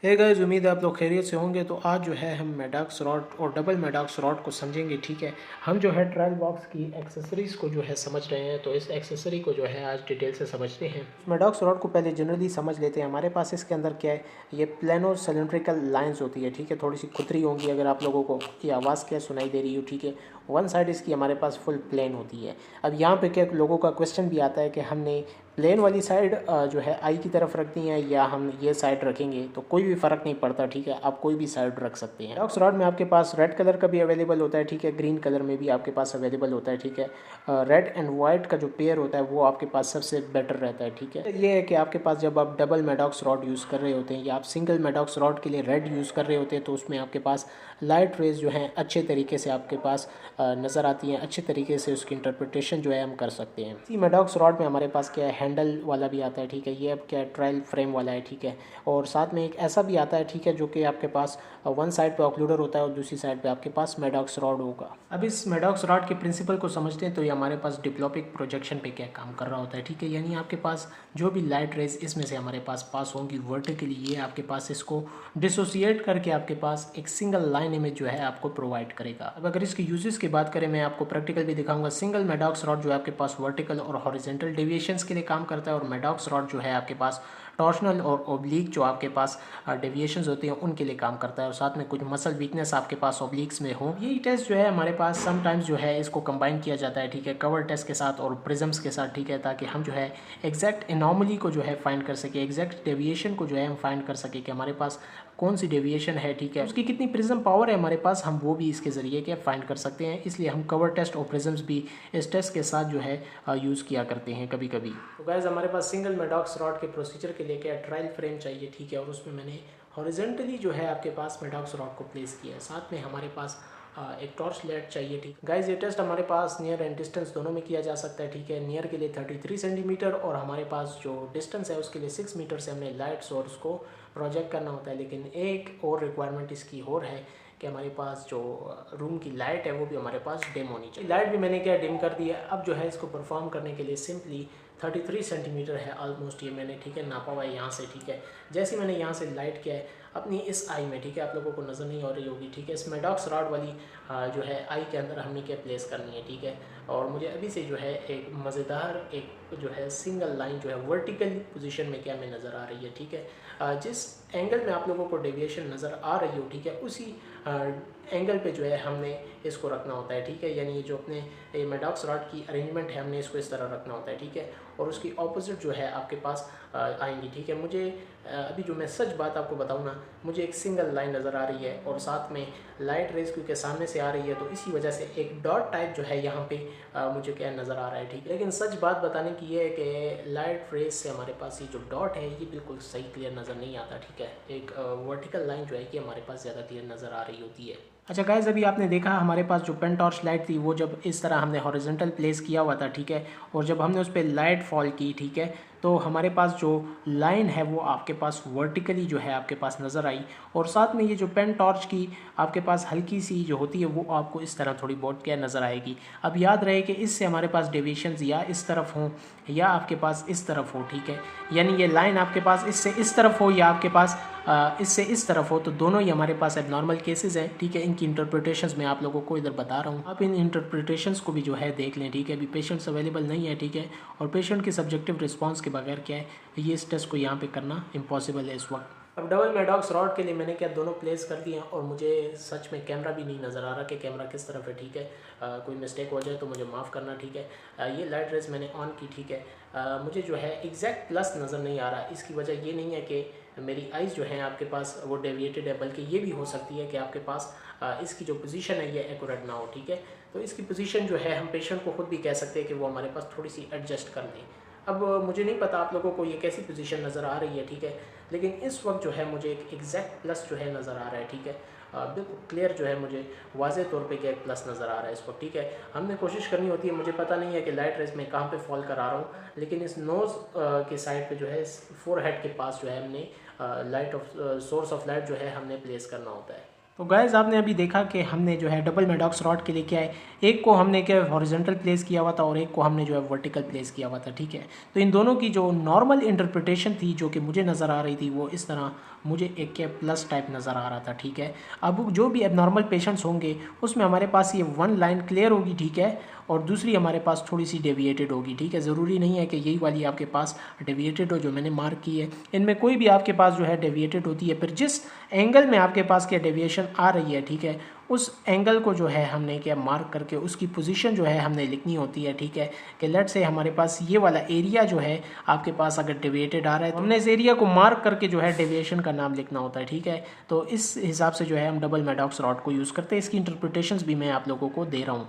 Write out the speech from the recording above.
Hey guys, उम्मीद है आप लोग खैरियत से होंगे। तो आज जो है हम मेडॉक्स रॉड और डबल मेडॉक्स रॉड को समझेंगे। ठीक है, हम जो है ट्रायल बॉक्स की एक्सेसरीज़ को जो है समझ रहे हैं, तो इस एक्सेसरी को जो है आज डिटेल से समझते हैं। मेडॉक्स रॉड को पहले जनरली समझ लेते हैं। हमारे पास इसके अंदर क्या है, ये प्लेनो सिलेंड्रिकल लाइंस होती है। ठीक है, थोड़ी सी खुतरी होंगी अगर आप लोगों को की आवाज़ क्या सुनाई दे रही हो। ठीक है, वन साइड इसकी हमारे पास फुल प्लेन होती है। अब यहाँ पे क्या लोगों का क्वेश्चन भी आता है कि हमने प्लेन वाली साइड जो है आई की तरफ रख दी है या हम ये साइड रखेंगे, तो कोई भी फ़र्क नहीं पड़ता। ठीक है, आप कोई भी साइड रख सकते हैं। डॉक्स रॉड में आपके पास रेड कलर का भी अवेलेबल होता है। ठीक है, ग्रीन कलर में भी आपके पास अवेलेबल होता है। ठीक है, रेड एंड वाइट का जो पेयर होता है वो आपके पास सबसे बेटर रहता है। ठीक है, ये है कि आपके पास जब आप डबल मेडॉक्स रॉड यूज़ कर रहे होते हैं या आप सिंगल मेडॉक्स रॉड के लिए रेड यूज़ कर रहे होते हैं, तो उसमें आपके पास लाइट रेज जो हैं अच्छे तरीके से आपके पास नज़र आती हैं। अच्छे तरीके से उसकी इंटरप्रिटेशन जो है हम कर सकते हैं। इसी मेडॉक्स रॉड में हमारे पास क्या है, हैंडल वाला भी आता है। ठीक है, ये अब क्या है, ट्रायल फ्रेम वाला है। ठीक है, और साथ में एक ऐसा भी आता है। ठीक है, जो कि आपके पास वन साइड पे ऑक्लूडर होता है और दूसरी साइड पे आपके पास मेडॉक्स रॉड होगा। अब इस मेडॉक्स रॉड के प्रिंसिपल को समझते हैं, तो ये हमारे पास डिप्लोपिक प्रोजेक्शन पे क्या काम कर रहा होता है। ठीक है, यानी आपके पास जो भी लाइट रेज इसमें से हमारे पास होंगी वर्टिकली, ये आपके पास इसको डिसोसिएट करके आपके पास एक सिंगल लाइन इमेज जो है आपको प्रोवाइड करेगा। अब अगर इसकी यूजेस की बात करें, मैं आपको प्रैक्टिकल भी दिखाऊंगा। सिंगल मेडॉक्स रॉड जो है आपके पास वर्टिकल और हॉरिजेंटल डेविएशंस के लिए काम करता है, और मेडॉक्स रॉड जो है आपके पास टॉर्शनल और ओब्लिक जो आपके पास डेविएशंस होती हैं उनके लिए काम करता है, और साथ में कुछ मसल वीकनेस आपके पास ओब्लिक्स में हो। यही टेस्ट जो है हमारे पास समटाइम्स जो है इसको कंबाइन किया जाता है। ठीक है, कवर टेस्ट के साथ और प्रिज्म्स के साथ। ठीक है, ताकि हम जो है एग्जैक्ट एनॉमली को जो है फाइंड कर सके, एग्जैक्ट डेविएशन को जो है हम फाइंड कर सके कि हमारे पास कौन सी डेविएशन है। ठीक है, उसकी कितनी प्रिज्म पावर है हमारे पास, हम वो भी इसके ज़रिए क्या फाइंड कर सकते हैं। इसलिए हम कवर टेस्ट और प्रिज्म्स भी इस टेस्ट के साथ जो है यूज़ किया करते हैं कभी कभी। तो गाइस, हमारे पास सिंगल मेडॉक्स रॉड के प्रोसीजर के लिए क्या ट्रायल फ्रेम चाहिए। ठीक है, और उसमें मैंने हॉरिजेंटली जो है आपके पास मेडॉक्स रॉड को प्लेस किया है। साथ में हमारे पास एक टॉर्च लाइट चाहिए। ठीक गाइस, ये टेस्ट हमारे पास नियर एंड डिस्टेंस दोनों में किया जा सकता है। ठीक है, नियर के लिए 33 सेंटीमीटर और हमारे पास जो डिस्टेंस है उसके लिए 6 मीटर से हमें लाइट सोर्स को प्रोजेक्ट करना होता है। लेकिन एक और रिक्वायरमेंट इसकी और है कि हमारे पास जो रूम की लाइट है वो भी हमारे पास डिम होनी चाहिए। लाइट भी मैंने क्या डिम कर दी है। अब जो है इसको परफॉर्म करने के लिए सिंपली 33 सेंटीमीटर है ऑलमोस्ट, ये मैंने ठीक है नापा हुआ है यहाँ से। ठीक है, जैसे मैंने यहाँ से लाइट किया है अपनी इस आई में, ठीक है, आप लोगों को नज़र नहीं हो रही होगी। ठीक है, इस मेडॉक्स रॉड वाली जो है आई के अंदर हमने क्या प्लेस करनी है। ठीक है, और मुझे अभी से जो है एक मज़ेदार एक जो है सिंगल लाइन जो है वर्टिकल पोजीशन में क्या में नज़र आ रही है। ठीक है, जिस एंगल में आप लोगों को डेविएशन नज़र आ रही हो, ठीक है, उसी एंगल पे जो है हमने इसको रखना होता है। ठीक है, यानी ये जो अपने ये मेडॉक्स रॉड की अरेंजमेंट है हमने इसको इस तरह रखना होता है। ठीक है, और उसकी ऑपोजिट जो है आपके पास आएंगी। ठीक है, मुझे अभी जो मैं सच बात आपको बताऊँ ना, मुझे एक सिंगल लाइन नज़र आ रही है और साथ में लाइट रेज क्योंकि सामने से आ रही है, तो इसी वजह से एक डॉट टाइप जो है यहाँ पे मुझे क्या नज़र आ रहा है। ठीक है, लेकिन सच बात बताने की ये है कि लाइट रेज से हमारे पास ये जो डॉट है ये बिल्कुल सही क्लियर नज़र नहीं आता। ठीक है, एक वर्टिकल लाइन जो है कि हमारे पास ज़्यादा क्लियर नज़र आ रही होती है। अच्छा गाइस, अभी आपने देखा हमारे पास जो पेन टॉर्च लाइट थी वो जब इस तरह हमने हॉरिजॉन्टल प्लेस किया हुआ था। ठीक है, और जब हमने उस पर लाइट फॉल की, ठीक है, तो हमारे पास जो लाइन है वो आपके पास वर्टिकली जो है आपके पास नज़र आई, और साथ में ये जो पेन टॉर्च की आपके पास हल्की सी जो होती है वो आपको इस तरह थोड़ी बहुत क्या नज़र आएगी। अब याद रहे कि इससे हमारे पास डेविएशंस या इस तरफ हों या आपके पास इस तरफ हो। ठीक है, यानी ये लाइन आपके पास इससे इस तरफ हो या आपके पास इससे इस तरफ हो, तो दोनों ही हमारे पास एबनॉर्मल केसेस हैं। ठीक है, इनकी इंटरप्रिटेशंस मैं आप लोगों को इधर बता रहा हूँ, आप इन इंटरप्रिटेशंस को भी जो है देख लें। ठीक है, अभी पेशेंट्स अवेलेबल नहीं है। ठीक है, और पेशेंट के सब्जेक्टिव रिस्पॉन्स के बगैर क्या है ये इस टेस्ट को यहाँ पे करना इम्पॉसिबल है इस वक्त। अब डबल मेडॉक्स रॉड के लिए मैंने क्या दोनों प्लेस कर दिए हैं, और मुझे सच में कैमरा भी नहीं नज़र आ रहा कि कैमरा किस तरफ है। ठीक है, कोई मिस्टेक हो जाए तो मुझे माफ़ करना। ठीक है, ये लाइट रेस मैंने ऑन की। ठीक है, मुझे जो है एग्जैक्ट प्लस नज़र नहीं आ रहा। इसकी वजह ये नहीं है कि मेरी आइज़ जो हैं आपके पास वो डेविएटेड है, बल्कि ये भी हो सकती है कि आपके पास इसकी जो पोजीशन है ये एक्यूरेट ना हो। ठीक है, तो इसकी पोजीशन जो है हम पेशेंट को खुद भी कह सकते हैं कि वो हमारे पास थोड़ी सी एडजस्ट कर दें। अब मुझे नहीं पता आप लोगों को ये कैसी पोजीशन नज़र आ रही है। ठीक है, लेकिन इस वक्त जो है मुझे एक एग्जैक्ट प्लस जो है नज़र आ रहा है। ठीक है, बिल्कुल क्लियर जो है मुझे वाज़े तौर पे क्या एक प्लस नज़र आ रहा है इस वक्त। ठीक है, हमने कोशिश करनी होती है, मुझे पता नहीं है कि लाइट रेस में कहाँ पे फॉल करा रहा हूँ, लेकिन इस नोज़ के साइड पे जो है फोरहेड के पास जो है हमने light of source of light जो है हमने प्लेस करना होता है। तो गाइस, आपने अभी देखा कि हमने जो है डबल मेडॉक्स रॉड के लिए क्या है, एक को हमने क्या हॉरिजॉन्टल प्लेस किया हुआ था और एक को हमने जो है वर्टिकल प्लेस किया हुआ था। ठीक है, तो इन दोनों की जो नॉर्मल इंटरप्रिटेशन थी जो कि मुझे नज़र आ रही थी वो इस तरह मुझे एक के प्लस टाइप नज़र आ रहा था, ठीक है। अब जो भी एबनॉर्मल पेशेंट्स होंगे उसमें हमारे पास ये वन लाइन क्लियर होगी, ठीक है, और दूसरी हमारे पास थोड़ी सी डेविएटेड होगी, ठीक है। ज़रूरी नहीं है कि यही वाली आपके पास डेविएटेड हो जो मैंने मार्क की है। इनमें कोई भी आपके पास जो है डेविएटेड होती है, फिर जिस एंगल में आपके पास क्या डेविएशन आ रही है, ठीक है, उस एंगल को जो है हमने क्या मार्क करके उसकी पोजीशन जो है हमने लिखनी होती है, ठीक है। कि लेट से हमारे पास ये वाला एरिया जो है आपके पास अगर डेविएटेड आ रहा है तो हमने इस एरिया को मार्क करके जो है डेविएशन का नाम लिखना होता है, ठीक है। तो इस हिसाब से जो है हम डबल मैडॉक्स रॉड को यूज़ करते हैं। इसकी इंटरप्रिटेशंस भी मैं आप लोगों को दे रहा हूँ।